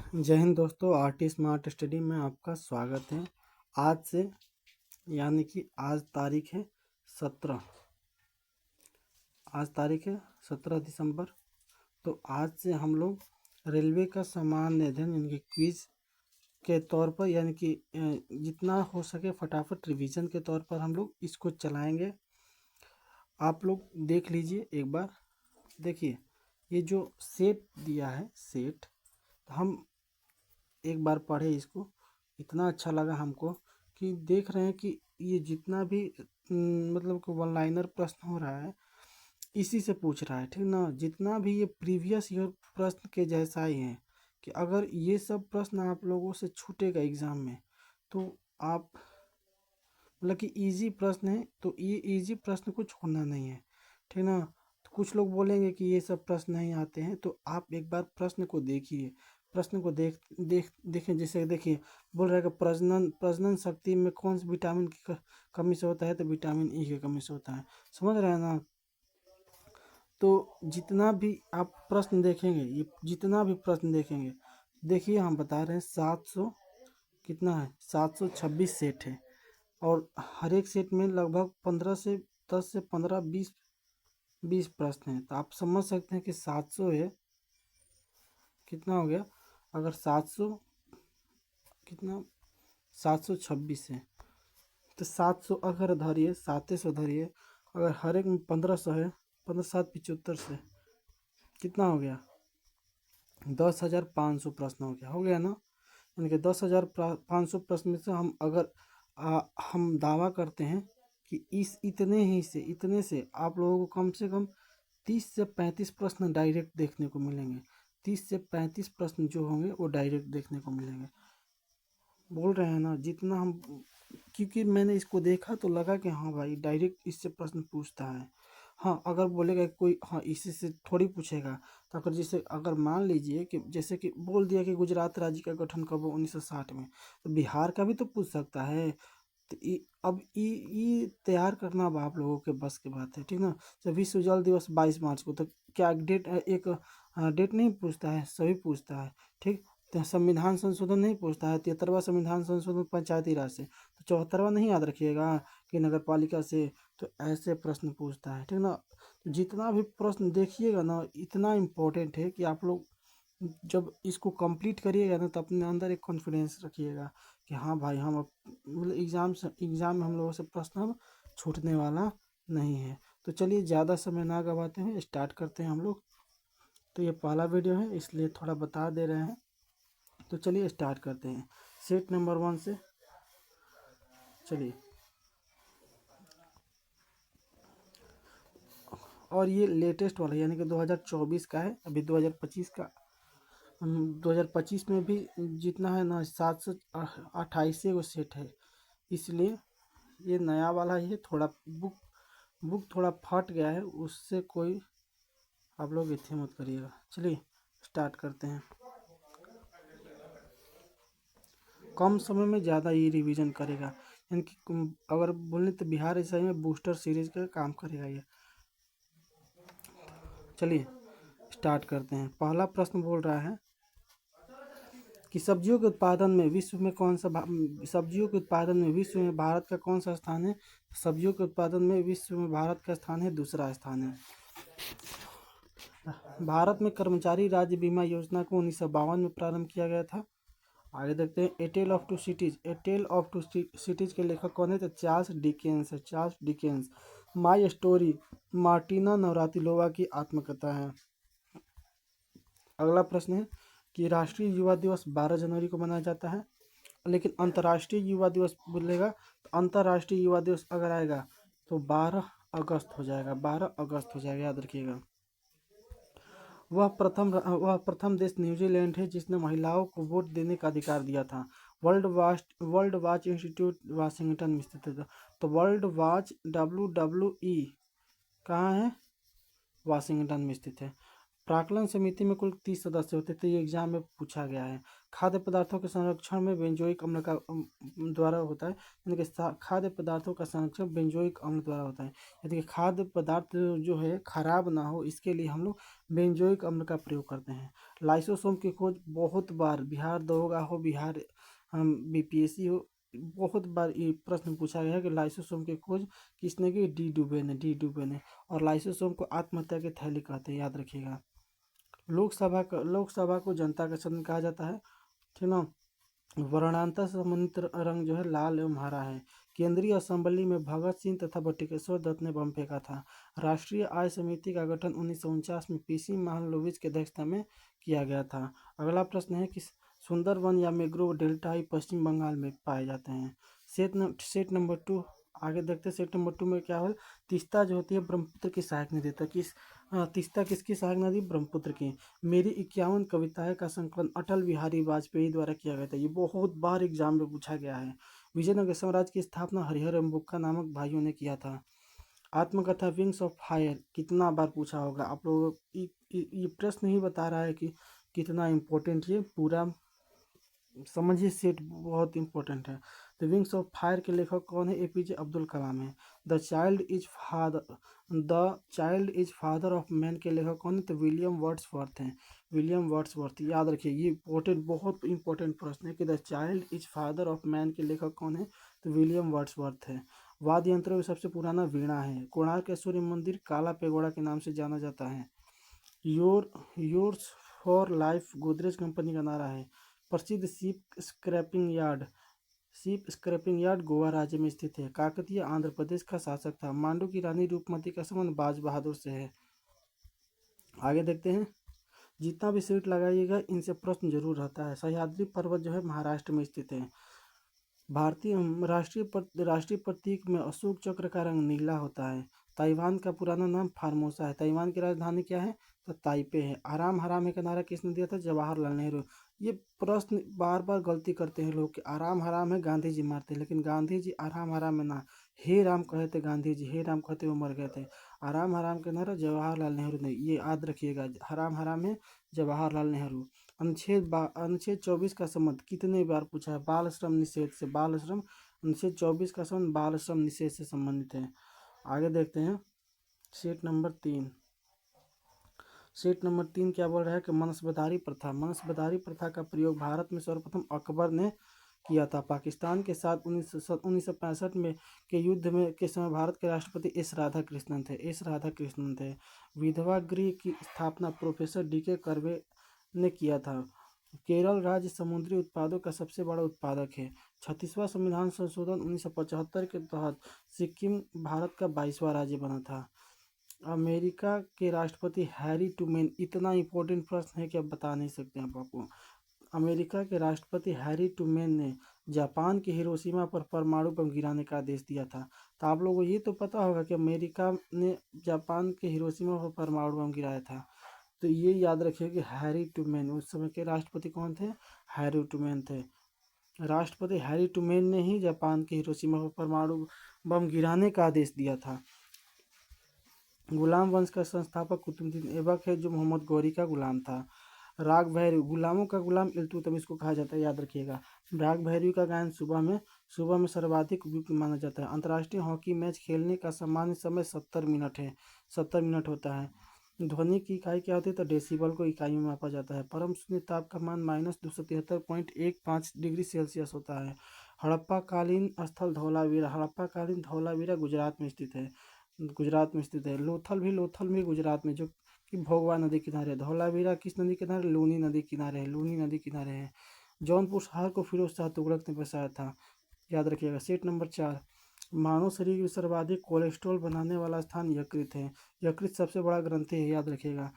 जय हिंद दोस्तों, RT smart study में आपका स्वागत है। आज से यानी कि आज तारीख है 17 आज तारीख है 17 दिसंबर। तो आज से हम लोग रेलवे का सामान्य अध्ययन यानी कि क्विज के तौर पर यानी कि जितना हो सके फटाफट रिवीजन के तौर पर हम लोग इसको चलाएंगे। आप लोग देख लीजिए एक बार। देखिए ये जो सेट दिया है सेट, हम एक बार पढ़े इसको, इतना अच्छा लगा हमको कि देख रहे हैं कि ये जितना भी मतलब कि वन लाइनर प्रश्न हो रहा है इसी से पूछ रहा है, ठीक ना। जितना भी ये प्रीवियस ईयर प्रश्न के जैसा ही है कि अगर ये सब प्रश्न आप लोगों से छूटेगा एग्जाम में तो आप मतलब कि इजी प्रश्न है, तो ये इजी प्रश्न को छोड़ना नहीं है, ठीक ना। तो कुछ लोग बोलेंगे कि ये सब प्रश्न नहीं आते हैं, तो आप एक बार प्रश्न को देखिए। प्रश्न को देखें। जैसे देखिए बोल रहा है कि प्रजनन प्रजनन शक्ति में कौन सी विटामिन की कमी से होता है, तो विटामिन ई की कमी से होता है। समझ रहे हैं ना। तो जितना भी आप प्रश्न देखेंगे, ये जितना भी प्रश्न देखेंगे, देखिए हम बता रहे हैं 700 कितना है 726 सेट है और हर एक सेट में लगभग 15 से 10 से 15 20 प्रश्न हैं। तो आप समझ सकते हैं कि 700 है, कितना हो गया अगर 700 कितना 726 है तो 700 अगर धरिए 700 धरिए, अगर हर एक में 1500 है, 15 7 75 से कितना हो गया 10,500 प्रश्न हो गया ना। यानी कि 10,500 प्रश्न में से हम अगर हम दावा करते हैं कि इस इतने से आप लोगों को कम से कम 30 से 35 प्रश्न डायरेक्ट देखने को मिलेंगे। 30 से 35 प्रश्न जो होंगे वो डायरेक्ट देखने को मिलेंगे। बोल रहे हैं ना, जितना हम, क्योंकि मैंने इसको देखा तो लगा कि हाँ भाई डायरेक्ट इससे प्रश्न पूछता है। हाँ अगर बोलेगा कोई हाँ इसी से थोड़ी पूछेगा, तो अगर जैसे अगर मान लीजिए कि जैसे कि बोल दिया कि गुजरात राज्य का गठन कब हुआ 1960 में, तो बिहार का भी तो पूछ सकता है। तो अब ये तैयार करना अब आप लोगों के बस की बात है, ठीक ना। जब विश्व जल दिवस 22 मार्च को, तो क्या डेट एक डेट नहीं पूछता है, सभी पूछता है, ठीक। तो संविधान संशोधन नहीं पूछता है, 73वां संविधान संशोधन पंचायती राज से, तो 74वां नहीं याद रखिएगा कि नगर पालिका से। तो ऐसे प्रश्न पूछता है, ठीक ना। तो जितना भी प्रश्न देखिएगा ना इतना इम्पोर्टेंट है कि आप लोग जब इसको कंप्लीट करिएगा ना तो अपने अंदर एक कॉन्फिडेंस रखिएगा कि हाँ भाई हम अब मतलब एग्ज़ाम में हम लोगों से प्रश्न अब छूटने वाला नहीं है। तो चलिए ज़्यादा समय ना गवाते हैं, स्टार्ट करते हैं हम लोग। तो ये पहला वीडियो है इसलिए थोड़ा बता दे रहे हैं। तो चलिए स्टार्ट करते हैं सेट नंबर 1 से। चलिए, और ये लेटेस्ट वाला यानी कि 2024 का है, अभी 2025 का 2025 में भी जितना है ना 728 गो सेट है, इसलिए ये नया वाला ही है। थोड़ा बुक थोड़ा फट गया है, उससे कोई आप लोग इतने मत करिएगा। चलिए स्टार्ट करते हैं। कम समय में ज़्यादा ये रिवीजन करेगा, यानी कि अगर बोले तो बिहार ऐसा में बूस्टर सीरीज का काम करेगा ये। चलिए स्टार्ट करते हैं। पहला प्रश्न बोल रहा है कि सब्जियों के उत्पादन में विश्व में सब्जियों के उत्पादन में विश्व में भारत का कौन सा स्थान है। सब्जियों के उत्पादन में विश्व में भारत का स्थान है, दूसरा स्थान है। भारत में कर्मचारी राज्य बीमा योजना को 1952 में प्रारंभ किया गया था। आगे देखते हैं ए टेल ऑफ टू सिटीज के लेखक कौन है, तो चार्ल्स डिकेंस है। Charles Dickens. My story Martina Navratilova की आत्मकथा है। अगला प्रश्न है कि राष्ट्रीय युवा दिवस 12 जनवरी को मनाया जाता है, लेकिन अंतर्राष्ट्रीय युवा दिवस बोलेगा तो अंतर्राष्ट्रीय युवा दिवस अगर आएगा तो 12 अगस्त हो जाएगा, 12 अगस्त हो जाएगा, याद रखिएगा। वह प्रथम देश न्यूजीलैंड है जिसने महिलाओं को वोट देने का अधिकार दिया था। वर्ल्ड वाच इंस्टीट्यूट वाशिंगटन में स्थित है। तो वर्ल्ड वाच WWE कहाँ है, वाशिंगटन में स्थित है। प्राक्कलन समिति में कुल 30 सदस्य होते थे, ये एग्जाम में पूछा गया है। खाद्य पदार्थों के संरक्षण में बेंजोइक अम्ल का द्वारा होता है, यानी कि खाद्य पदार्थों का संरक्षण बेंजोइक अम्ल द्वारा होता है। यानी कि खाद्य पदार्थ जो है खराब ना हो, इसके लिए हम लोग बेंजोइक अम्ल का प्रयोग करते हैं। लाइसोसोम की खोज बहुत बार बिहार दरोगा हो, बिहार बीपीएससी हो, बहुत बार ये प्रश्न पूछा गया है कि लाइसोसोम की खोज किसने की? डी डुबे ने, डी डुबे ने। और लाइसोसोम को आत्महत्या की थैली कहते हैं, याद रखिएगा। लोकसभा को जनता का सदन कहा जाता है, ठीक ना। वर्णांतर संबंधित रंग जो है लाल एवं हरा है। केंद्रीय असेंबली में भगत सिंह तथा बटुकेश्वर दत्त ने बम फेंका था। राष्ट्रीय आय समिति का गठन 1949 में पीसी महालनोबिस की अध्यक्षता में किया गया था। अगला प्रश्न है कि सुंदरवन या मैंग्रोव डेल्टा ही पश्चिम बंगाल में पाए जाते हैं। सेट नंबर 2 आगे देखते हैं। सेट नंबर 2 में क्या है? तीस्ता जो होती है ब्रह्मपुत्र की सहायक नदी होता है। तीस्ता किसकी सहायक नदी? ब्रह्मपुत्र की। मेरी 51 कविताएं का संकलन अटल बिहारी वाजपेयी द्वारा किया गया था। ये बहुत बार एग्जाम में पूछा गया है। विजयनगर साम्राज्य की स्थापना हरिहर एवं बुक्का नामक भाइयों ने किया था। आत्मकथा विंग्स ऑफ फायर कितना बार पूछा होगा आप लोगों को? ये प्रश्न ही बता रहा है कि कितना इम्पोर्टेंट ये पूरा समझिए। सेट बहुत इंपॉर्टेंट है। द विंग्स ऑफ फायर के लेखक कौन है? एपीजे अब्दुल कलाम है। The child is father of man के लेखक कौन है? तो विलियम वर्ड्सवर्थ हैं, विलियम वर्ड्सवर्थ। याद रखिए, ये इंपॉर्टेंट, बहुत इंपॉर्टेंट प्रश्न है कि the child is father of man के लेखक कौन है? तो विलियम वर्ड्सवर्थ है। वाद्य यंत्रों में सबसे पुराना वीणा है। कोणार्क के सूर्य मंदिर काला पेगोड़ा के नाम से जाना जाता है। Yours for life Godrej company का नारा है। प्रसिद्ध सीप स्क्रैपिंग यार्ड गोवा राज्य में स्थित है। काकतीय आंध्र प्रदेश का शासक था। मांडू की रानी रूपमती का संबंध बाज बहादुर से है। आगे देखते हैं। जितना भी सीट लगाइएगा इनसे प्रश्न जरूर रहता है। सह्याद्री पर्वत जो है महाराष्ट्र में स्थित है। भारतीय राष्ट्रीय प्रतीक में अशोक चक्र का रंग नीला होता है। ताइवान का पुराना नाम फार्मोसा है। ताइवान की राजधानी क्या है? तो ताइपे है। आराम हराम है का नारा किसने दिया था? जवाहरलाल नेहरू। ये प्रश्न बार बार गलती करते हैं लोग कि आराम हराम है गांधी जी मारते, लेकिन गांधी जी आराम हराम में ना हे राम कहे थे गांधी जी, हे राम कहते हुए मर गए थे। आराम हराम का नारा जवाहरलाल नेहरू ने, ये याद रखिएगा। हराम हराम है जवाहरलाल नेहरू। अनुच्छेद 24 का संबंध कितने बार पूछा है? बाल श्रम निषेध से। बाल श्रम अनुच्छेद 24 का संबंध बाल श्रम निषेध से संबंधित है। आगे देखते हैं। सेट नंबर 3 क्या बोल रहा है कि मनसबदारी प्रथा का प्रयोग भारत में सर्वप्रथम अकबर ने किया था। पाकिस्तान के साथ 1965 में के युद्ध में के समय भारत के राष्ट्रपति एस राधाकृष्णन थे। विधवा गृह की स्थापना प्रोफेसर डीके कर्वे ने किया था। केरल राज्य समुद्री उत्पादों का सबसे बड़ा उत्पादक है। 36वां संविधान संशोधन 1975 के तहत सिक्किम भारत का 22वां राज्य बना था। अमेरिका के राष्ट्रपति हैरी ट्रूमैन, इतना इंपॉर्टेंट प्रश्न है कि आप बता नहीं सकते हैं आपको। अमेरिका के राष्ट्रपति हैरी ट्रूमैन ने जापान के हिरोशिमा पर परमाणु बम गिराने का आदेश दिया था। तो आप लोगों को ये तो पता होगा कि अमेरिका ने जापान के हिरोशिमा पर परमाणु बम गिराया था। तो ये याद रखिए कि हैरी ट्रूमैन उस समय के राष्ट्रपति कौन थे? हैरी ट्रूमैन थे। राष्ट्रपति हैरी ट्रूमैन ने ही जापान के हिरोशिमा पर परमाणु बम गिराने का आदेश दिया था। गुलाम वंश का संस्थापक कुतुबुद्दीन ऐबक है, जो मोहम्मद गौरी का गुलाम था। राग भैरवी, गुलामों का गुलाम इल्तुतमिश को कहा जाता है, याद रखिएगा। राग भैरवी का गायन सुबह में सर्वाधिक उपयुक्त माना जाता है। अंतर्राष्ट्रीय हॉकी मैच खेलने का सामान्य समय 70 मिनट है, 70 मिनट होता है। ध्वनि की इकाई क्या होती है? तो डेसिबल को इकाई में मापा जाता है। परम शून्य ताप का मान -273.15 डिग्री सेल्सियस होता है। हड़प्पा कालीन स्थल धौलावीरा गुजरात में स्थित है। लोथल भी गुजरात में, जो कि भोगवा नदी किनारे। धौलावीरा किस नदी किनारे? लूनी नदी किनारे है। जौनपुर शहर को फिरोज शाह तुगलक ने बसाया था, याद रखिएगा। सेट नंबर 4 मानव शरीर में सर्वाधिक कोलेस्ट्रॉल बनाने वाला स्थान यकृत है। यकृत सबसे बड़ा ग्रंथि है, याद रखिएगा।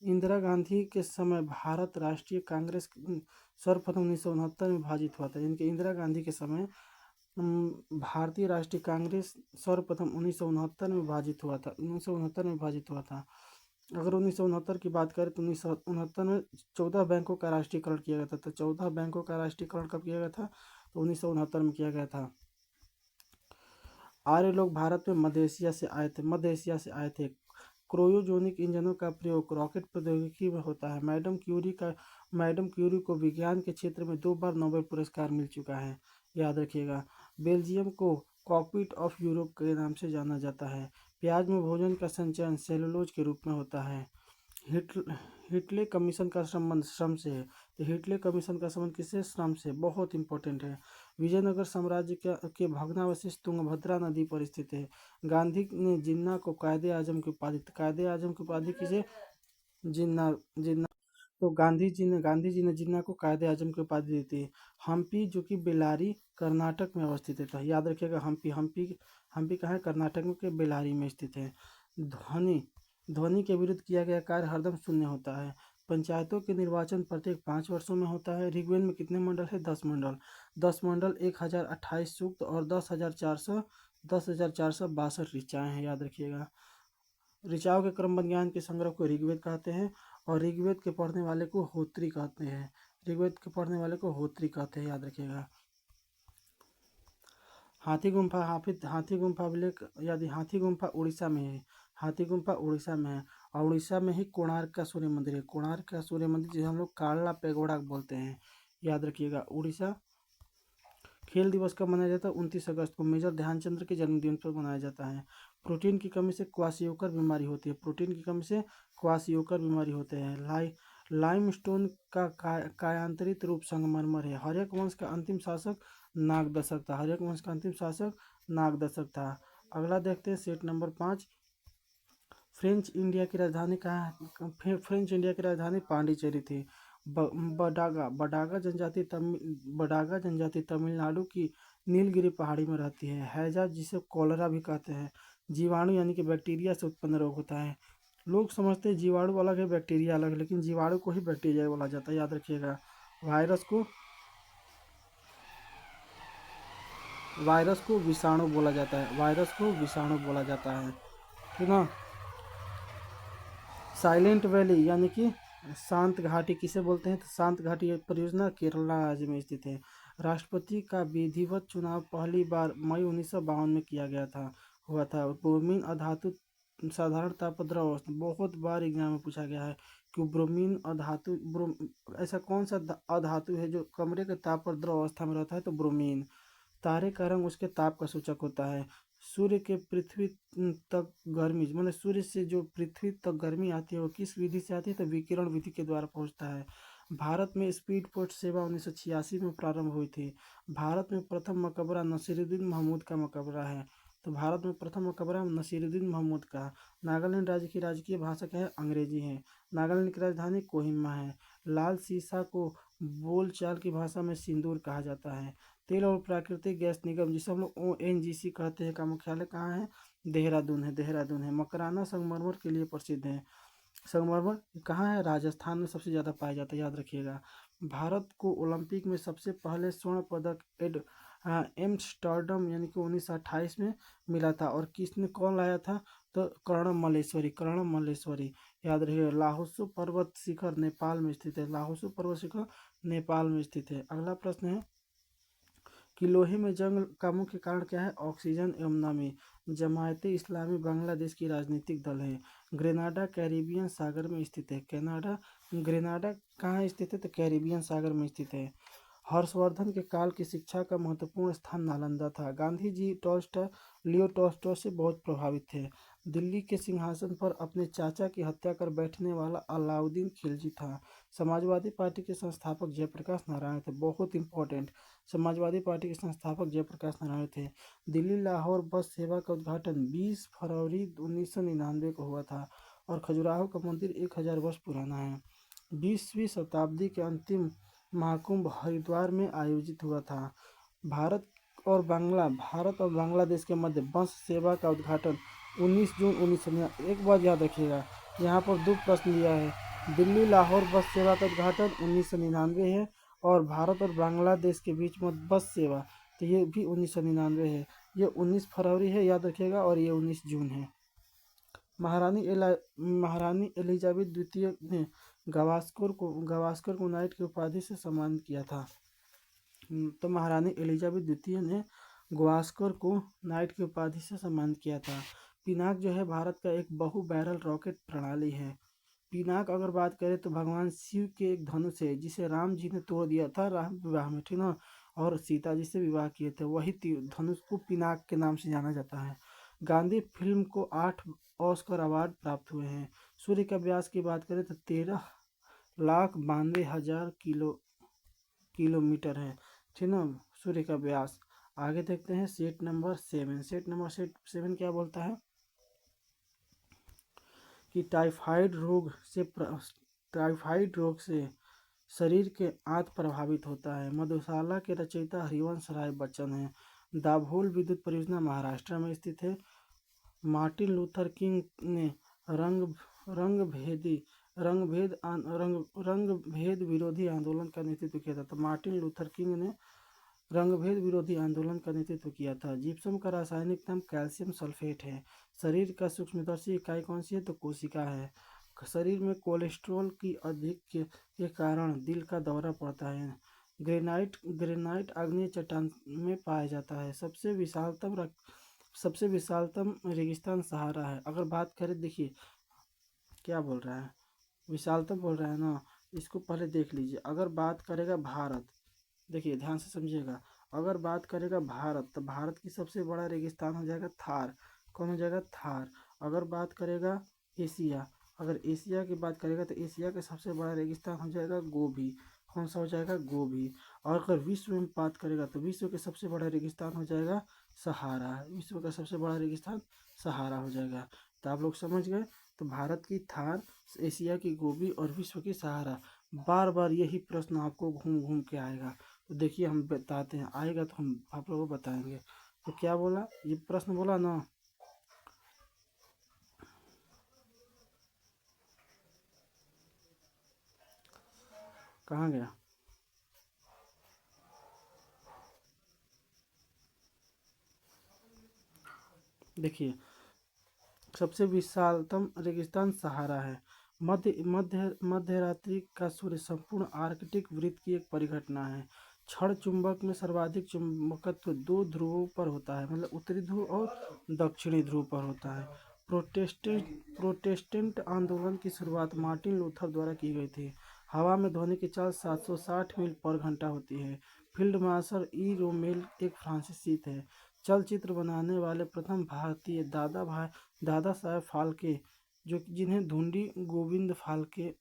इंदिरा गांधी के समय भारत राष्ट्रीय कांग्रेस सर्वप्रथम 1969 में विभाजित हुआ था। यानी कि इंदिरा गांधी के समय भारतीय राष्ट्रीय कांग्रेस सर्वप्रथम 1969 में विभाजित हुआ था। अगर 1969 की बात करें तो 1969 में 14 बैंकों का राष्ट्रीयकरण किया गया था। तो 14 बैंकों का राष्ट्रीयकरण कब किया गया था? तो 1969 में किया गया था। आर्य लोग भारत में मध्य एशिया से आए थे। क्रायोजेनिक इंजनों का प्रयोग रॉकेट प्रौद्योगिकी में होता है। मैडम क्यूरी को विज्ञान के क्षेत्र में 2 बार नोबेल पुरस्कार मिल चुका है, याद रखिएगा। बेल्जियम को कॉकपिट ऑफ यूरोप के नाम से जाना जाता है। प्याज में भोजन का संचयन सेलुलोज के रूप में होता है। हिटले कमीशन का संबंध श्रम से है, तो हिटले कमीशन का संबंध किससे? श्रम से। बहुत इंपॉर्टेंट है। विजयनगर साम्राज्य के भग्नावशेष तुंगभद्रा नदी पर स्थित है। गांधी ने जिन्ना को कायदे आजम की उपाधि किसे? जिन्ना। तो गांधी जी ने जिन्ना को कायदे आजम की उपाधि दी थी। हम्पी जो कि बेल्लारी कर्नाटक में अवस्थित है, तो याद रखिएगा हम्पी कहाँ है? कर्नाटक में के बेल्लारी में स्थित है। ध्वनि ध्वनि के विरुद्ध किया गया कार्य हरदम शून्य होता है। पंचायतों के निर्वाचन प्रत्येक 5 वर्षों में होता है। ऋग्वेद में कितने मंडल है? 10 मंडल 1028 सूक्त और 10,462 ऋचाएँ हैं, याद रखिएगा। ऋचाओं के क्रमबद्ध ज्ञान के संग्रह को ऋग्वेद कहते हैं और ऋग्वेद के पढ़ने वाले को होत्री कहते हैं। याद रखिएगा। हाथी गुम्फा अभिलेख यदि हाथी गुम्फा उड़ीसा में है। और उड़ीसा में ही कोणार्क का सूर्य मंदिर है। जिसे हम लोग काला पेगोडा बोलते हैं, याद रखिएगा। उड़ीसा खेल दिवस कब मनाया जाता है? 29 अगस्त को मेजर ध्यानचंद्र के जन्मदिन पर मनाया जाता है। प्रोटीन की कमी से क्वाशियोकर बीमारी होती है। लाइमस्टोन का कायांतरित रूप संगमरमर है। हर्यक वंश का अंतिम शासक नागदशक था। अगला देखते हैं सेट नंबर 5। फ्रेंच इंडिया की राजधानी कहाँ है? फ्रेंच इंडिया की राजधानी पांडिचेरी थी। बडागा जनजाति तमिलनाडु की नीलगिरी पहाड़ी में रहती है। हैजा जिसे कॉलरा भी कहते हैं, जीवाणु यानी कि बैक्टीरिया से उत्पन्न रोग होता है। लोग समझते हैं जीवाणु अलग है बैक्टीरिया अलग है, लेकिन जीवाणु को ही बैक्टीरिया बोला जाता है, याद रखिएगा। वायरस को विषाणु बोला जाता है, ठीक ना। साइलेंट वैली यानी कि शांत घाटी किसे बोलते हैं? तो शांत घाटी परियोजना केरला राज्य में स्थित है। राष्ट्रपति का विधिवत चुनाव पहली बार मई 1952 में हुआ था। ब्रोमीन अधातु साधारण तापद्रव अवस्था, बहुत बार एग्जाम में पूछा गया है कि ब्रोमीन ऐसा कौन सा अधातु है जो कमरे के ताप पर द्रव अवस्था में रहता है? तो ब्रोमीन। तारे का रंग उसके ताप का सूचक होता है। सूर्य से जो पृथ्वी तक गर्मी आती है वो किस विधि से आती है? तो विकिरण विधि के द्वारा पहुंचता है। भारत में स्पीड पोस्ट सेवा 1986 में प्रारंभ हुई थी। भारत में प्रथम मकबरा नसीरुद्दीन महमूद का मकबरा है। तो भारत में प्रथम मकबरा नसीरुद्दीन महमूद का। नागालैंड राज्य की राजकीय भाषा क्या है? अंग्रेजी है। नागालैंड की राजधानी कोहिमा है। लाल सीसा को बोलचाल की भाषा में सिंदूर कहा जाता है। तेल और प्राकृतिक गैस निगम जिसे हम लोग ONGC कहते हैं का मुख्यालय कहाँ है? देहरादून है। मकराना संगमरमर के लिए प्रसिद्ध है। संगमरमर कहाँ है? राजस्थान में सबसे ज़्यादा पाया जाता है, याद रखिएगा। भारत को ओलंपिक में सबसे पहले स्वर्ण पदक एम्स्टर्डम यानी कि 1928 में मिला था, और कौन लाया था? तो कर्णम मल्लेश्वरी, याद रखिएगा। लाहोसू पर्वत शिखर नेपाल में स्थित है। अगला प्रश्न है कि लोहे में जंग का मुख्य कारण क्या है? ऑक्सीजन एवं नमी। जमायते इस्लामी बांग्लादेश की राजनीतिक दल है। ग्रेनाडा कैरिबियन सागर में स्थित है। ग्रेनाडा कहाँ स्थित है? तो कैरिबियन सागर में स्थित है। हर्षवर्धन के काल की शिक्षा का महत्वपूर्ण स्थान नालंदा था। गांधी जी लियो टॉल्स्टॉय से बहुत प्रभावित थे। दिल्ली के सिंहासन पर अपने चाचा की हत्या कर बैठने वाला अलाउद्दीन खिलजी था। समाजवादी पार्टी के संस्थापक जयप्रकाश नारायण थे, बहुत इंपॉर्टेंट। समाजवादी पार्टी के संस्थापक जयप्रकाश नारायण थे। दिल्ली लाहौर बस सेवा का उद्घाटन 20 फरवरी 1999 को हुआ था, और खजुराहो का मंदिर 1000 वर्ष पुराना है। 20वीं शताब्दी के अंतिम महाकुंभ हरिद्वार में आयोजित हुआ था। भारत और बांग्लादेश के मध्य बस सेवा का उद्घाटन 19 जून 1999। एक बात याद रखिएगा, यहाँ पर 2 प्रश्न दिया है। दिल्ली लाहौर बस सेवा का उद्घाटन 1999 है, और भारत और बांग्लादेश के बीच में बस सेवा, तो ये भी 1999 है। ये 19 फरवरी है, याद रखिएगा, और ये 19 जून है। महारानी एलिजाबेथ द्वितीय ने गावस्कर को नाइट की उपाधि से सम्मानित किया था। तो महारानी एलिजाबेथ द्वितीय ने गावस्कर को नाइट की उपाधि से सम्मानित किया था। पिनाक जो है भारत का एक बहु बैरल रॉकेट प्रणाली है। पिनाक अगर बात करें तो भगवान शिव के एक धनुष है जिसे राम जी ने तोड़ दिया था राम विवाह में, ठीक ना, और सीता जी से विवाह किए थे, वही धनुष को पिनाक के नाम से जाना जाता है। गांधी फिल्म को 8 ऑस्कर अवार्ड प्राप्त हुए हैं। सूर्य का व्यास की बात करें तो 13,92,000 किलोमीटर है, ठीक ना, सूर्य का व्यास। आगे देखते हैं सेट नंबर 7 क्या बोलता है कि टाइफाइड रोग से शरीर के आंत प्रभावित होता है। मधुशाला के रचयिता हरिवंश राय बच्चन हैं। दाभोल विद्युत परियोजना महाराष्ट्र में स्थित है। मार्टिन लूथर किंग ने रंग रंगभेदी रंगभेद विरोधी आंदोलन का नेतृत्व किया था। तो मार्टिन लूथर किंग ने रंगभेद विरोधी आंदोलन का नेतृत्व किया था। जिप्सम का रासायनिक नाम कैल्शियम सल्फेट है। शरीर का सूक्ष्मदर्शी इकाई कौन सी है? तो कोशिका है। शरीर में कोलेस्ट्रॉल की अधिक के कारण दिल का दौरा पड़ता है। ग्रेनाइट आग्नेय चट्टान में पाया जाता है। सबसे विशालतम रेगिस्तान सहारा है। अगर बात करें, देखिए क्या बोल रहा है, विशालतम बोल रहा है ना, इसको पहले देख लीजिए। अगर बात करेगा भारत, देखिए ध्यान से समझिएगा, अगर बात करेगा भारत तो भारत की सबसे बड़ा रेगिस्तान हो जाएगा थार। कौन हो जाएगा? थार। अगर बात करेगा एशिया, अगर एशिया की बात करेगा तो एशिया का सबसे बड़ा रेगिस्तान हो जाएगा गोबी। कौन सा हो जाएगा? गोबी। और अगर विश्व में बात करेगा तो विश्व के सबसे बड़ा रेगिस्तान हो जाएगा सहारा। विश्व का सबसे बड़ा रेगिस्तान सहारा हो जाएगा। तो आप लोग समझ गए। तो भारत की थार, एशिया की गोबी और विश्व की सहारा। बार बार यही प्रश्न आपको घूम घूम के आएगा। तो देखिए हम बताते हैं, आएगा तो हम आप लोगों को बताएंगे। तो क्या बोला, ये प्रश्न बोला ना, कहाँ गया? देखिए सबसे विशालतम रेगिस्तान सहारा है। मध्य रात्रि का सूर्य संपूर्ण आर्कटिक वृत्त की एक परिघटना है। क्षण चुंबक में सर्वाधिक चुंबकत्व दो ध्रुवों पर होता है, मतलब उत्तरी ध्रुव और दक्षिणी ध्रुव पर होता है। प्रोटेस्टेंट आंदोलन की शुरुआत मार्टिन लूथर द्वारा की गई थी। हवा में ध्वनि की चाल 760 मील पर घंटा होती है। फील्ड मार्शल ई रोमेल एक फ्रांसीसी थे। चलचित्र बनाने वाले प्रथम भारतीय दादा साहेब फाल्के, जो जिन्हें धुंडी गोविंद फाल्के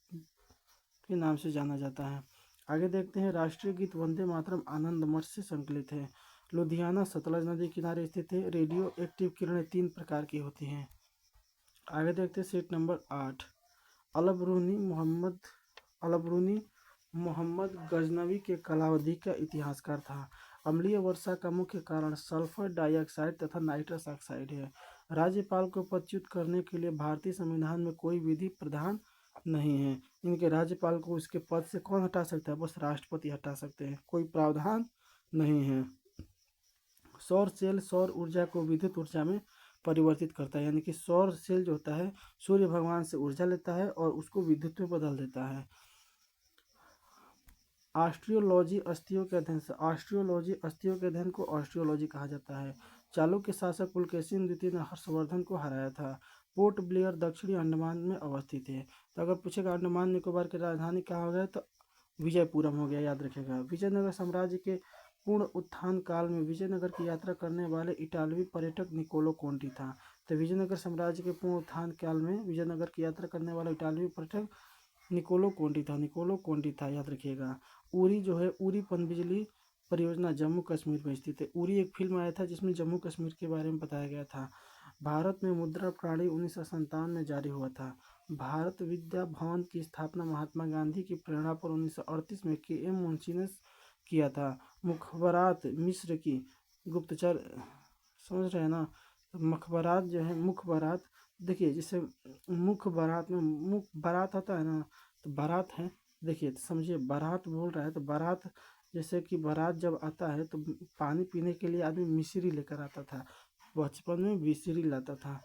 के नाम से जाना जाता है। आगे देखते हैं, राष्ट्रीय गीत वंदे मातरम आनंद मठ से संकलित है। लुधियाना सतलज नदी किनारे स्थित है। रेडियो एक्टिव किरणें 3 प्रकार की होती हैं। आगे देखते हैं सेट नंबर 8। अलबरूनी मोहम्मद गजनवी के कालावधि का इतिहासकार था। अम्लीय वर्षा का मुख्य कारण सल्फर डाइऑक्साइड तथा नाइट्रस ऑक्साइड है। राज्यपाल को पदच्युत करने के लिए भारतीय संविधान में कोई विधि प्रधान नहीं है। इनके राज्यपाल को उसके पद से कौन हटा सकता है? बस राष्ट्रपति हटा सकते हैं, कोई प्रावधान नहीं है। सौर सेल सौर ऊर्जा को विद्युत ऊर्जा में परिवर्तित करता है, यानी कि सौर सेल जो होता है सूर्य भगवान से ऊर्जा लेता है और उसको विद्युत में बदल देता है। ऑस्ट्रियोलॉजी अस्थियों के अध्ययन से अस्थियों के अध्ययन को ऑस्ट्रियोलॉजी कहा जाता है। चालुक्य शासक पुलकेशिन द्वितीय ने हर्षवर्धन को हराया था। पोर्ट ब्लेयर दक्षिणी अंडमान में अवस्थित है। तो अगर पूछेगा अंडमान निकोबार की राजधानी कहाँ हो गया, तो विजयपुरम हो गया, याद रखेगा। विजयनगर साम्राज्य के पूर्ण उत्थान काल में विजयनगर की यात्रा करने वाले इटालवी पर्यटक निकोलो कोंटी था। तो विजयनगर साम्राज्य के पूर्ण उत्थान काल में विजयनगर की यात्रा करने वाला इटालवी पर्यटक निकोलो कोंटी था, याद रखिएगा। उरी जो है, उरी पनबिजली परियोजना जम्मू कश्मीर में स्थित है। उरी एक फिल्म आया था जिसमें जम्मू कश्मीर के बारे में बताया गया था। भारत में मुद्रा प्रणाली 1957 में जारी हुआ था। भारत विद्या भवन की स्थापना महात्मा गांधी की प्रेरणा पर 1938 में के.एम. मुंशी ने किया था। मुखबरात मिस्र की गुप्तचर, समझ रहे हैं ना, मखबरात जो है, मुखबरात, देखिए जैसे मुख बारात में मुख बारात आता है ना, तो बारात है, देखिए तो समझिए बारात बोल रहा है तो बारात, जैसे कि बारात जब आता है तो पानी पीने के लिए आदमी मिश्री लेकर आता था। बचपन में मिश्री लाता था।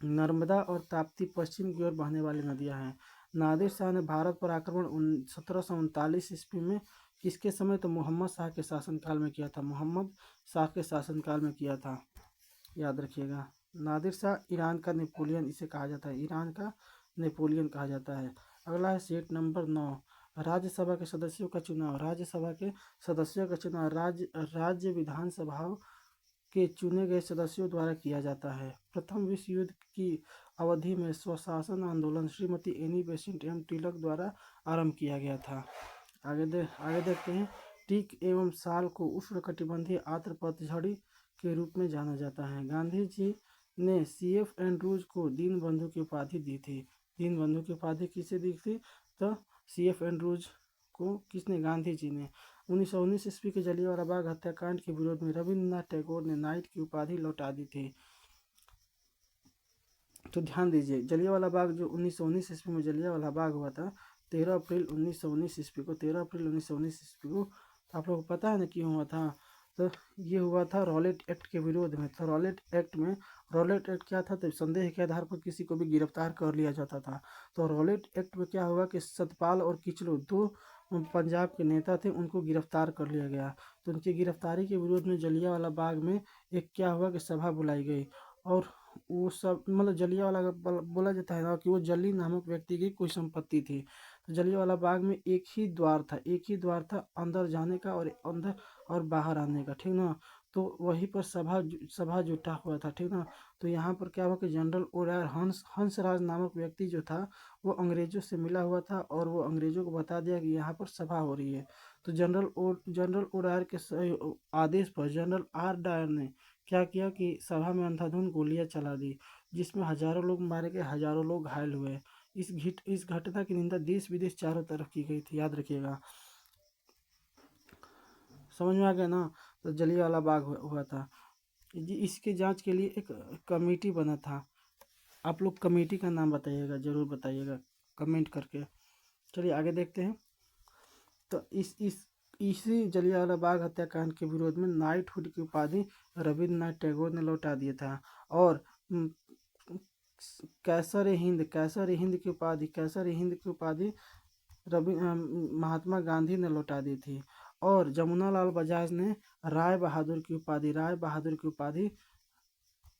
नर्मदा और ताप्ती पश्चिम की ओर बहने वाली नदियां हैं। नादिर शाह ने भारत पर आक्रमण 1739 ईस्वी में किसके समय? तो मोहम्मद शाह के शासनकाल में किया था। मोहम्मद शाह के शासनकाल में किया था, याद रखिएगा। नादिर शाह ईरान का नेपोलियन इसे कहा जाता है, ईरान का नेपोलियन कहा जाता है। अगला है सेट नंबर 9, राज्यसभा के सदस्यों का चुनाव। राज्यसभा के सदस्यों का चुनाव राज्य विधानसभाओं के चुने गए सदस्यों द्वारा किया जाता है। प्रथम विश्व युद्ध की अवधि में स्वशासन आंदोलन श्रीमती एनी बेसेंट एवं तिलक द्वारा आरंभ किया गया था। आगे देखते हैं। टीक एवं साल को उष्णकटिबंधीय आर्द्र पतझड़ी के रूप में जाना जाता है। गांधी जी ने CF एंड्रूज को दीनबंधु की उपाधि दी थी। दीनबंधु की उपाधि किसे दी थी? तो CF एंड्रूज को किसने? गांधी जी ने। 1919 ईस्वी के जलियांवाला बाग हत्याकांड के विरोध में रविन्द्रनाथ टैगोर ने नाइट की उपाधि लौटा दी थी। तो ध्यान दीजिए, जलियांवाला बाग जो 1919 ईस्वी में जलियांवाला बाग हुआ था 13 अप्रैल 1919 ईस्वी को, 13 अप्रैल 1919 ईस्वी को, तो आप लोगों को पता है ना क्यों हुआ था? तो ये हुआ था रॉलेट एक्ट के विरोध में। तो रॉलेट एक्ट क्या था? तो संदेह के आधार पर किसी को भी गिरफ्तार कर लिया जाता था। तो रॉलेट एक्ट में क्या हुआ कि सतपाल और किचलू दो पंजाब के नेता थे, उनको गिरफ्तार कर लिया गया। तो उनकी गिरफ्तारी के विरोध में जलियांवाला बाग में एक क्या हुआ कि सभा बुलाई गई, और वो सब मतलब जलियांवाला बोला जाता है ना कि वो जली नामक व्यक्ति की कोई संपत्ति थी। तो जलियांवाला बाग में एक ही द्वार था अंदर जाने का और बाहर आने का, ठीक ना। तो वहीं पर सभा जुटा हुआ था, ठीक ना। तो यहाँ पर क्या हुआ कि जनरल ओडायर हंसराज नामक व्यक्ति जो था वो अंग्रेजों से मिला हुआ था, और वो अंग्रेजों को बता दिया कि यहाँ पर सभा हो रही है। तो जनरल ओडायर के आदेश पर जनरल आर डायर ने क्या किया कि सभा में अंधाधुंध गोलियां चला दी, जिसमें हजारों लोग मारे गए, हजारों लोग घायल हुए। इस घटना की निंदा देश विदेश चारों तरफ की गई थी, याद रखिएगा। समझ में आ गया ना? तो जलियांवाला बाग हुआ था। इसके जांच के लिए एक कमेटी बना था। आप लोग कमेटी का नाम बताइएगा, जरूर बताइएगा कमेंट करके। चलिए आगे देखते हैं। तो इसी जलियांवाला बाग हत्याकांड के विरोध में नाइटहुड की उपाधि रविन्द्रनाथ टैगोर ने लौटा दिया था, और कैसर हिंद की उपाधि महात्मा गांधी ने लौटा दी थी। और जमुनालाल बजाज ने राय बहादुर की उपाधि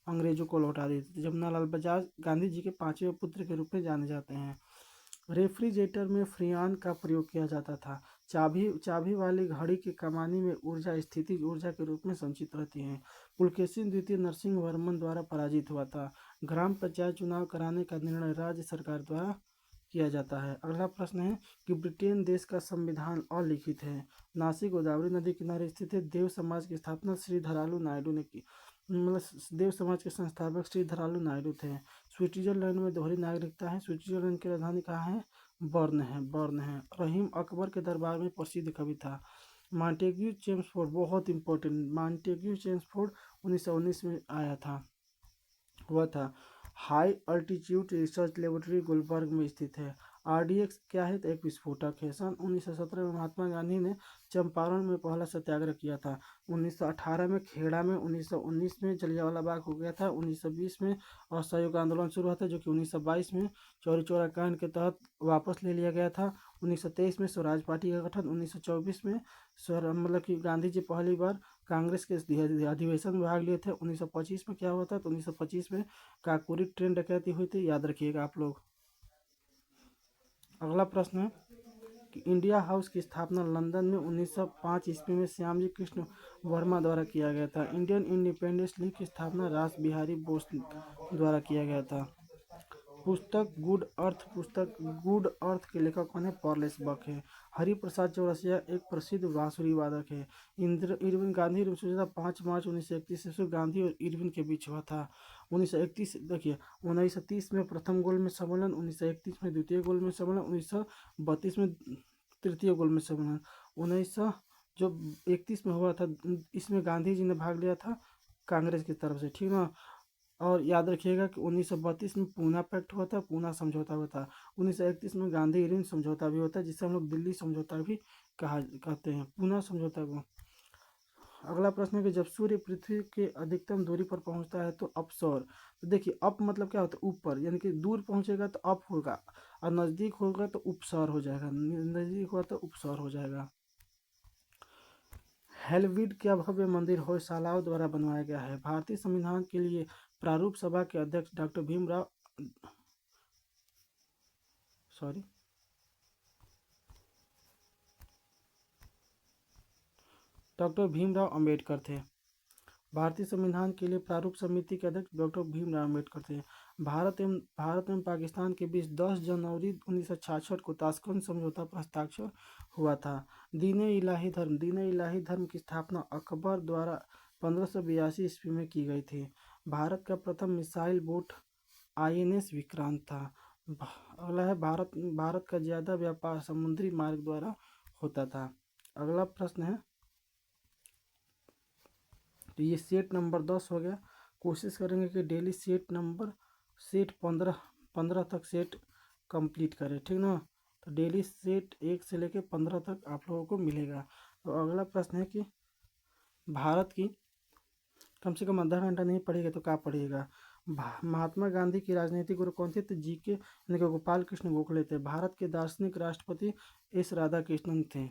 अंग्रेजों को लौटा दी थी। जमुनालाल बजाज गांधी जी के 5वें पुत्र के रूप में जाने जाते हैं। रेफ्रिजरेटर में फ्रियान का प्रयोग किया जाता था। चाबी वाली घड़ी की कमानी में ऊर्जा स्थितिज ऊर्जा के रूप में संचित रहती है। पुलकेशिन द्वितीय नरसिंह वर्मन द्वारा पराजित हुआ था। ग्राम पंचायत चुनाव कराने का निर्णय राज्य सरकार द्वारा किया जाता है। अगला प्रश्न है कि ब्रिटेन देश का संविधान अलिखित है। नासिक गोदावरी नदी किनारे स्थित है। देव समाज की स्थापना श्री धरालू नायडू ने की, मतलब देव समाज के संस्थापक श्री धरालू नायडू थे। स्विट्जरलैंड में दोहरी नागरिकता है। स्विट्जरलैंड की राजधानी कहाँ है? बर्न है। रहीम अकबर के दरबार में प्रसिद्ध कवि था। मॉन्टेग्यू चेम्सफोर्ड, बहुत इंपॉर्टेंट, मॉन्टेग्यू चेम्सफोर्ड 1919 में आया था, हुआ था। High altitude research laboratory Gulbarg में स्थित है। RDX क्या है? तो एक विस्फोटक है। सन 1917 में महात्मा गांधी ने चंपारण में पहला सत्याग्रह किया था। 1918 में खेड़ा में, 1919 में जलियांवाला बाग हो गया था, 1920 में असहयोग आंदोलन शुरू हुआ था जो कि 1922 में चौरी चौरा कांड के तहत वापस ले लिया गया था। 1923 में स्वराज पार्टी का गठन, 1924 में मतलब कि गांधी जी पहली बार कांग्रेस के अधिवेशन में भाग लिए थे। 1925 में क्या हुआ था? तो 1925 में काकोरी ट्रेन डकैती हुई थी, याद रखिएगा आप लोग। अगला प्रश्न है कि इंडिया हाउस की स्थापना लंदन में 1905 ईस्वी में श्यामजी कृष्ण वर्मा द्वारा किया गया था। इंडियन इंडिपेंडेंस लीग की स्थापना रास बिहारी बोस द्वारा किया गया था। पुस्तक गुड अर्थ के लेखक कौन है? पॉर्लेस बक है। हरिप्रसाद चौरसिया एक प्रसिद्ध बांसुरी वादक है। इरविन गांधी समझौता 5 मार्च 1931 ईस्वी गांधी और इरविन के बीच हुआ था। 1931 देखिए, 1930 में प्रथम गोलमेज सम्मेलन, 1931 में द्वितीय गोलमेज सम्मेलन, 1932 में तृतीय गोलमेज सम्मेलन। 1900 जो 31 में हुआ था, इसमें गांधी जी ने भाग लिया था कांग्रेस की तरफ से, ठीक ना। और याद रखिएगा कि 1932 में पूना पैक्ट हुआ था, पूना समझौता हुआ था। 1931 में गांधी इरविन समझौता भी होता है, जिसे हम लोग दिल्ली समझौता भी कहते हैं, पूना समझौता को। अगला प्रश्न है कि जब सूर्य पृथ्वी के अधिकतम दूरी पर पहुंचता है तो अपसौर। तो देखिए, अप मतलब क्या होता है? ऊपर, यानी कि दूर पहुंचेगा तो अप होगा, और नजदीक होगा तो उपसौर हो जाएगा, नजदीक होगा तो उपसौर हो जाएगा। हेलविड क्या भव्य मंदिर होयसालाओं द्वारा बनवाया गया है। भारतीय संविधान के लिए प्रारूप सभा के अध्यक्ष डॉक्टर भीमराव अम्बेडकर थे। भारतीय संविधान के लिए प्रारूप समिति के अध्यक्ष डॉक्टर भीमराव अम्बेडकर थे। भारत एवं पाकिस्तान के बीच 10 जनवरी 1966 को ताशकंद समझौता पर हस्ताक्षर हुआ था। दीन-ए इलाही धर्म की स्थापना अकबर द्वारा 1582 ईस्वी में की गई थी। भारत का प्रथम मिसाइल बोट INS विक्रांत था। अगला है भारत का ज्यादा व्यापार समुद्री मार्ग द्वारा होता था। अगला प्रश्न है, तो ये सेट नंबर 10 हो गया। कोशिश करेंगे कि डेली सेट 15 तक सेट कंप्लीट करें, ठीक ना। तो डेली सेट 1 से लेकर 15 तक आप लोगों को मिलेगा। तो अगला प्रश्न है कि भारत की कम से कम आधा घंटा नहीं पढ़ेगा तो क्या पढ़िएगा। महात्मा गांधी की राजनीतिक गुरु कौन थे? तो GK यानी कि गोपाल कृष्ण गोखले थे। भारत के दार्शनिक राष्ट्रपति S राधाकृष्णन थे।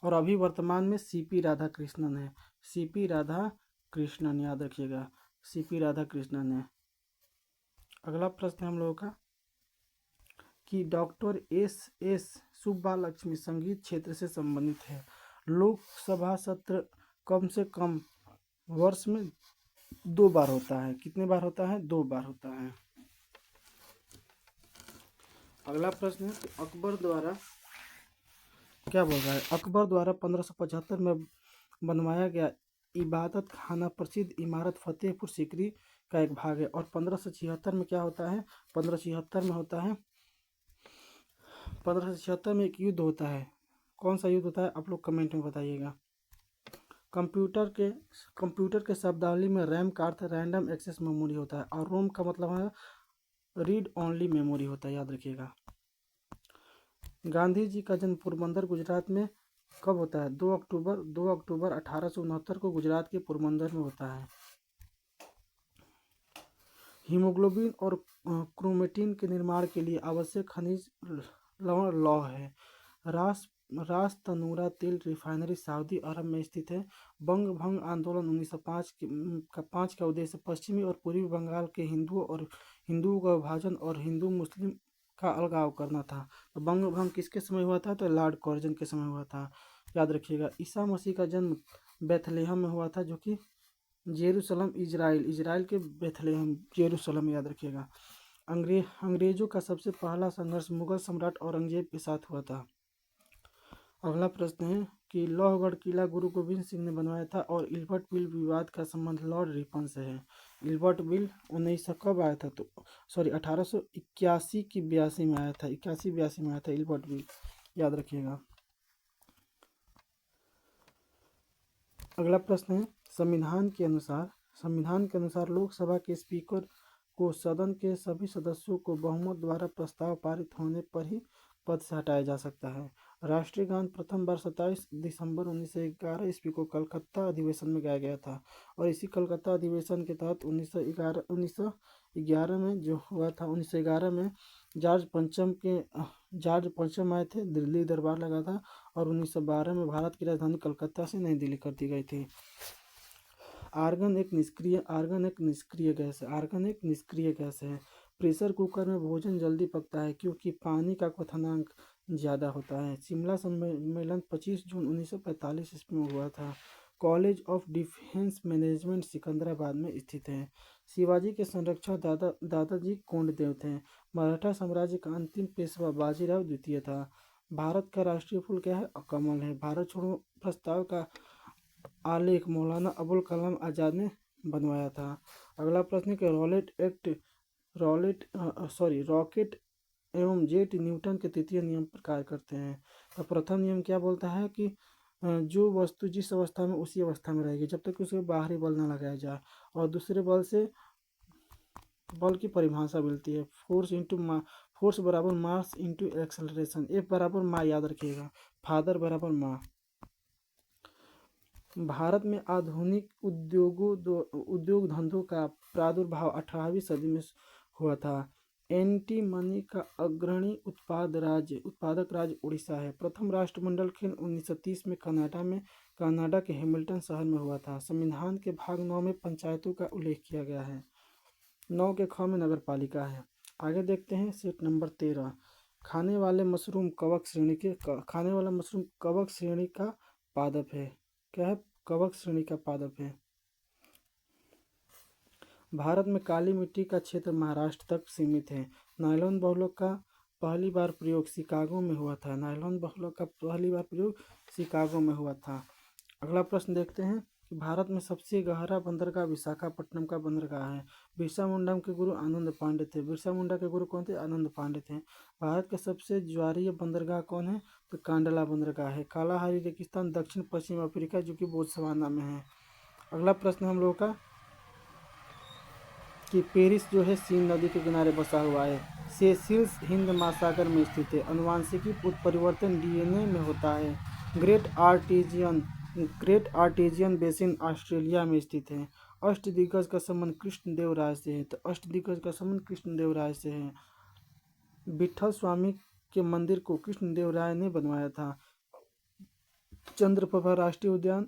और अभी वर्तमान में CP राधाकृष्णन है। CP राधाकृष्णन, याद रखिएगा, CP राधाकृष्णन है। अगला प्रश्न हम लोगों का कि डॉक्टर SS सुब्बालक्ष्मी संगीत क्षेत्र से संबंधित है। लोकसभा सत्र कम से कम वर्ष में 2 बार होता है। कितने बार होता है? 2 बार होता है। अगला प्रश्न है, अकबर द्वारा क्या बोल रहा है? अकबर द्वारा 1575 में बनवाया गया इबादत खाना प्रसिद्ध इमारत फतेहपुर सीकरी का एक भाग है। और 1576 में क्या होता है? 1576 में एक युद्ध होता है। कौन सा युद्ध होता है? आप लोग कमेंट में बताइएगा। कंप्यूटर के शब्दावली में रैम का अर्थ रैंडम एक्सेस मेमोरी होता है और रोम का मतलब है रीड ओनली मेमोरी होता है, याद रखिएगा। गांधी जी का जन्म पोरबंदर गुजरात में कब होता है? 2 अक्टूबर 1869 को गुजरात के पोरबंदर में होता है। हीमोग्लोबिन और क्रोमेटिन के निर्माण के लिए आवश्यक खनिज लवण लौह है। रास तनूरा तेल रिफाइनरी सऊदी अरब में स्थित है। बंग भंग आंदोलन 1905 का उद्देश्य पश्चिमी और पूर्वी बंगाल के हिंदुओं का विभाजन और हिंदू मुस्लिम का अलगाव करना था। तो बंग भंग किसके समय हुआ था? तो लॉर्ड कॉर्जन के समय हुआ था, याद रखिएगा। ईसा मसीह का जन्म बेथलेहम में हुआ था, जो कि जेरूसलम इजराइल के बेथलेहम जेरूसलम, याद रखिएगा। अंग्रेजों का सबसे पहला संघर्ष मुगल सम्राट औरंगजेब के साथ हुआ था। अगला प्रश्न है कि लोहगढ़ किला गुरु गोविंद सिंह ने बनवाया था और इल्बर्ट बिल विवाद का संबंध लॉर्ड रिपन से है। इल्बर्ट बिल 1900 कब आया था? तो 1881 की 82 में आया था, 81-82 में आया था इल्बर्ट बिल, याद रखिएगा। अगला प्रश्न है, संविधान के अनुसार लोकसभा के स्पीकर को सदन के सभी सदस्यों को बहुमत द्वारा प्रस्ताव पारित होने पर ही पद से हटाया जा सकता है। राष्ट्रीय गान प्रथम बार 27 दिसंबर 1911 ईस्वी को कलकत्ता अधिवेशन में गाया गया था। और इसी कलकत्ता अधिवेशन के तहत 1911 में जो हुआ था, 1911 में जॉर्ज पंचम आए थे, दिल्ली दरबार लगा था। और 1912 में भारत की राजधानी कलकत्ता से नई दिल्ली कर दी गई थी। आर्गन एक निष्क्रिय गैस है। प्रेशर कुकर में भोजन जल्दी पकता है क्योंकि पानी का क्वथनांक ज़्यादा होता है। शिमला सम्मेलन 25 जून 1945 ईस्वी में हुआ था। College of defence management Secunderabad में स्थित है। शिवाजी के संरक्षक दादाजी कोंडदेव थे। मराठा साम्राज्य का अंतिम पेशवा बाजीराव द्वितीय था। भारत का राष्ट्रीय फूल क्या है? कमल है। भारत छोड़ो प्रस्ताव का आलेख मौलाना अबुल कलाम आज़ाद ने बनवाया था। अगला प्रश्न है कि रॉकेट एवं जेट न्यूटन के तृतीय नियम पर कार्य करते हैं। तो प्रथम नियम क्या बोलता है कि जो वस्तु जिस अवस्था में उसी अवस्था में रहेगी जब तक उसे बाहरी बल न लगाया जाए। और दूसरे बल की परिभाषा मिलती है फोर्स बराबर मास इंटू एक्सेलरेशन। F बराबर मा, याद रखिएगा, फादर बराबर माँ। भारत में आधुनिक उद्योग धंधों का प्रादुर्भाव 18वीं सदी में हुआ था। एंटीमनी का अग्रणी उत्पादक राज्य उड़ीसा है। प्रथम राष्ट्रमंडल खेल 1930 में कनाडा के हैमिल्टन शहर में हुआ था। संविधान के भाग 9 में पंचायतों का उल्लेख किया गया है। 9 के ख में नगर पालिका है। आगे देखते हैं सेट नंबर 13। खाने वाला मशरूम कवक श्रेणी का पादप है। क्या है? कवक श्रेणी का पादप है। भारत में काली मिट्टी का क्षेत्र महाराष्ट्र तक सीमित है। नायलॉन बहुलक का पहली बार प्रयोग शिकागो में हुआ था। नायलॉन बहुलक का पहली बार प्रयोग शिकागो में हुआ था। अगला प्रश्न देखते हैं कि भारत में सबसे गहरा बंदरगाह विशाखापट्टनम का बंदरगाह है। बिरसा मुंडा के गुरु आनंद पांडे थे। बिरसा मुंडा के गुरु कौन थे? आनंद पांडे थे। भारत का सबसे ज्वारीय बंदरगाह कौन है? तो कांडला बंदरगाह है। कालाहारी रेगिस्तान दक्षिण पश्चिम अफ्रीका जो कि बोत्सवाना में है। अगला प्रश्न हम लोगों का कि पेरिस जो है सीन नदी के किनारे बसा हुआ है। सेशिल्स हिंद महासागर में स्थित है। अनुवांशिकी उत्परिवर्तन डीएनए में होता है। ग्रेट आर्टेजियन बेसिन ऑस्ट्रेलिया में स्थित है। अष्टदिग्गज का संबंध कृष्णदेव राय से है। तो अष्टदिग्गज का संबंध कृष्णदेव राय से है। विठल स्वामी के मंदिर को कृष्णदेव राय ने बनवाया था। चंद्रप्रभा राष्ट्रीय उद्यान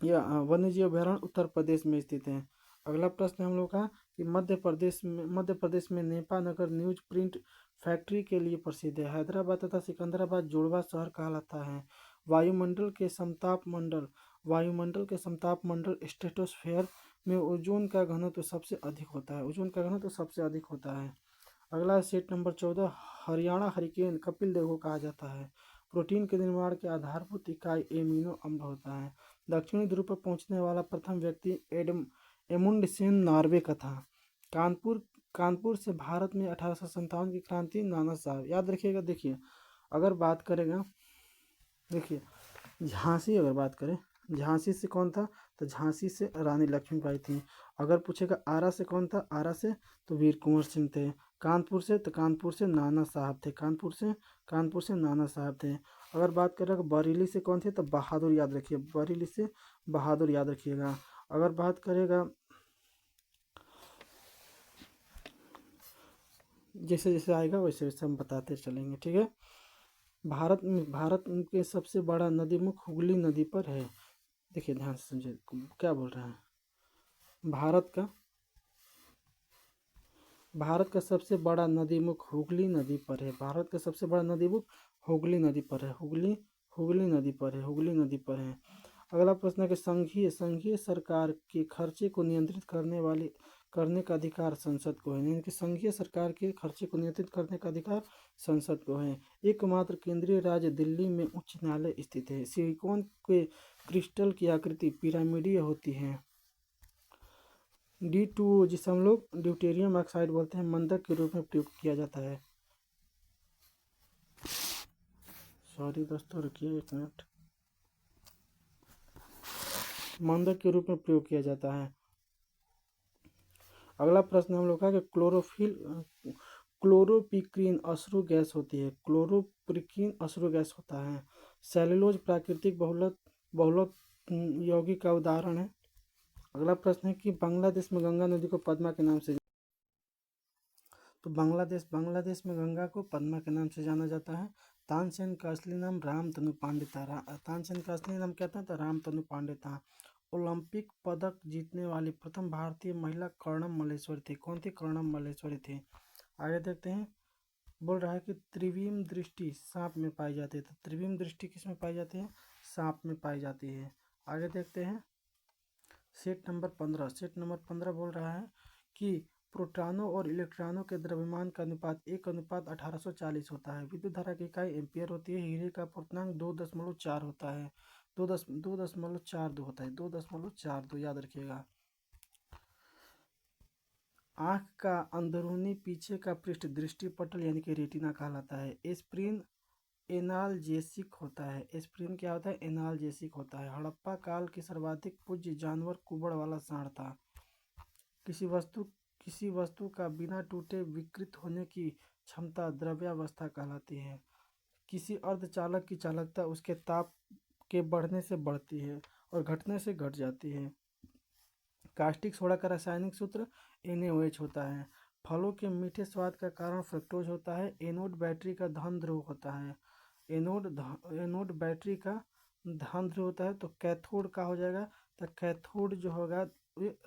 या वन्यजीव अभयारण्य उत्तर प्रदेश में स्थित है। अगला प्रश्न हम लोग का कि मध्य प्रदेश में नेपा नगर न्यूज प्रिंट फैक्ट्री के लिए प्रसिद्ध है। हैदराबाद तथा सिकंदराबाद जुड़वा शहर कहलाता है। वायुमंडल के समताप मंडल स्ट्रेटोस्फेयर में ओजोन का घनत्व सबसे अधिक होता है। अगला set number 14। Haryana hurricane Kapil Dev को कहा जाता है। प्रोटीन के निर्माण के आधारभूत इकाई एमिनो अम्ल होता है। दक्षिणी ध्रुव पर पहुंचने वाला प्रथम व्यक्ति एमुंडसेन नॉर्वे का था। कानपुर से भारत में 1857 की क्रांति नाना साहब याद रखिएगा। देखिए अगर बात करेगा, देखिए झांसी अगर बात करें, झांसी से कौन था? तो झांसी से रानी लक्ष्मीबाई थी। अगर पूछेगा आरा से कौन था? आरा से तो वीर कुंवर सिंह थे। कानपुर से तो कानपुर से नाना साहब थे। कानपुर से नाना साहब थे। अगर बात करेगा बरेली से कौन थे? तो बहादुर याद रखिए। बरेली से बहादुर याद रखिएगा। अगर बात करेगा जैसे जैसे आएगा वैसे वैसे हम बताते चलेंगे, ठीक है। भारत के सबसे बड़ा नदी मुख हुगली नदी पर है। देखिए ध्यान से समझिए क्या बोल रहे हैं। भारत का सबसे बड़ा नदी मुख हुगली नदी पर है। भारत का सबसे बड़ा नदी मुख हुगली नदी पर है। हुगली नदी पर है। अगला प्रश्न है कि संघीय सरकार के खर्चे को नियंत्रित करने का अधिकार संसद को है। यानी कि संघीय सरकार के खर्चे को नियंत्रित करने का अधिकार संसद को है। एकमात्र केंद्रीय राज्य दिल्ली में उच्च न्यायालय स्थित है। सिलिकॉन के क्रिस्टल की आकृति पिरामिडीय होती है। D2O जिसे हम लोग ड्यूटेरियम ऑक्साइड बोलते हैं मंदक के रूप में प्रयोग किया जाता है। सॉरी दोस्तों रुकिए 1 मिनट। मंदक के रूप में प्रयोग किया जाता है। अगला प्रश्न हम लोग का कि क्लोरोपिक्रीन अश्रु गैस होती है। क्लोरोपिक्रीन अश्रु गैस होता है। सेलुलोज प्राकृतिक बहुलक यौगिक का उदाहरण है। अगला प्रश्न है कि बांग्लादेश में गंगा नदी को पद्मा के नाम से, तो बांग्लादेश में गंगा को पद्मा के नाम से जाना जाता है। तानसेन का असली नाम रामतनु पांडे था। तानसेन का असली नाम क्या था? तो रामतनु पांडे था। ओलंपिक पदक जीतने वाली प्रथम भारतीय महिला कर्णम मल्लेश्वरी थी। कौन थी? कर्णम मल्लेश्वरी थी। आगे देखते हैं। बोल रहा है कि त्रिविम दृष्टि सांप में पाई जाती है। तो त्रिविम दृष्टि किस में पाई जाती है? सांप में पाई जाती है। आगे देखते हैं सेट नंबर 15 बोल रहा है कि प्रोटॉनों और इलेक्ट्रॉनों के द्रव्यमान का अनुपात 1:1840 होता है। विद्युत धारा की इकाई एम्पियर होती है। हीरे का पूर्णांक 2.4 होता है। 2.42 होता है। 2.42 याद रखिएगा। आँख का अंदरूनी पीछे का पृष्ठ दृष्टिपटल यानी कि रेटिना कहलाता है। एस्प्रिन एनाल्जेसिक होता है। एस्प्रिन क्या होता है? एनाल्जेसिक होता है। हड़प्पा काल की सर्वाधिक पूज्य जानवर कुबड़ वाला सांड था। किसी वस्तु का बिना टूटे विकृत होने की क्षमता द्रव्यावस्था कहलाती है। किसी अर्धचालक की चालकता उसके ताप के बढ़ने से बढ़ती है और घटने से घट जाती है। कास्टिक सोडा का रासायनिक सूत्र NaOH होता है। फलों के मीठे स्वाद का कारण फ्रक्टोज होता है। एनोड बैटरी का धन ध्रुव होता है। एनोड बैटरी का धन ध्रुव होता है। तो कैथोड का हो जाएगा, तो कैथोड जो होगा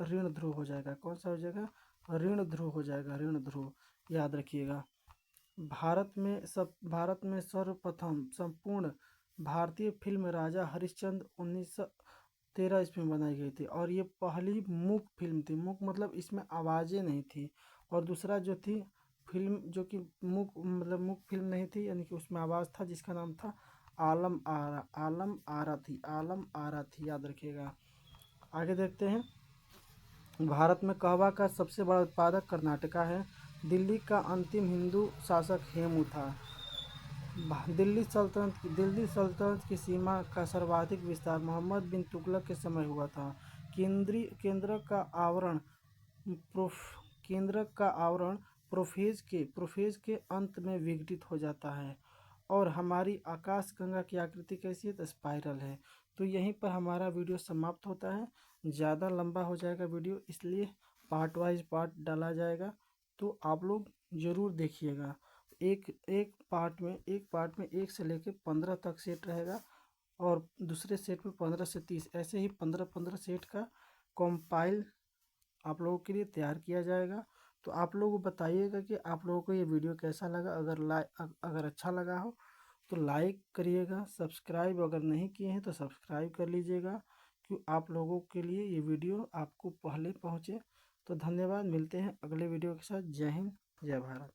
ऋण ध्रुव हो जाएगा। कौन सा हो जाएगा? ऋण ध्रुव हो जाएगा, ऋण ध्रुव, याद रखिएगा। भारत में सर्वप्रथम संपूर्ण भारतीय फिल्म राजा हरिश्चंद्र 1913 इसमें बनाई गई थी, और ये पहली मूक फिल्म थी। मूक मतलब इसमें आवाज़ें नहीं थी। और दूसरा जो थी फिल्म जो कि मूक मतलब मूक फिल्म नहीं थी, यानी कि उसमें आवाज़ था, जिसका नाम था आलम आरा। आलम आरा थी, आलम आरा थी, याद रखिएगा। आगे देखते हैं। भारत में कहवा का सबसे बड़ा उत्पादक कर्नाटका है। दिल्ली का अंतिम हिंदू शासक हेमू था। दिल्ली सल्तनत की सीमा का सर्वाधिक विस्तार मोहम्मद बिन तुगलक के समय हुआ था। केंद्र का आवरण प्रोफ केंद्र का आवरण प्रोफेज के अंत में विघटित हो जाता है। और हमारी आकाशगंगा की आकृति कैसी है, तो स्पाइरल है। तो यहीं पर हमारा वीडियो समाप्त होता है। ज़्यादा लंबा हो जाएगा वीडियो, इसलिए पार्ट वाइज पार्ट डाला जाएगा, तो आप लोग ज़रूर देखिएगा। एक पार्ट में 1 से लेकर 15 तक सेट रहेगा, और दूसरे सेट में 15 से 30, ऐसे ही 15-15 सेट का कॉम्पाइल आप लोगों के लिए तैयार किया जाएगा। तो आप लोग बताइएगा कि आप लोगों को ये वीडियो कैसा लगा। अगर अच्छा लगा हो तो लाइक करिएगा, सब्सक्राइब अगर नहीं किए हैं तो सब्सक्राइब कर लीजिएगा, कि आप लोगों के लिए ये वीडियो आपको पहले पहुँचे। तो धन्यवाद, मिलते हैं अगले वीडियो के साथ। जय हिंद, जय भारत।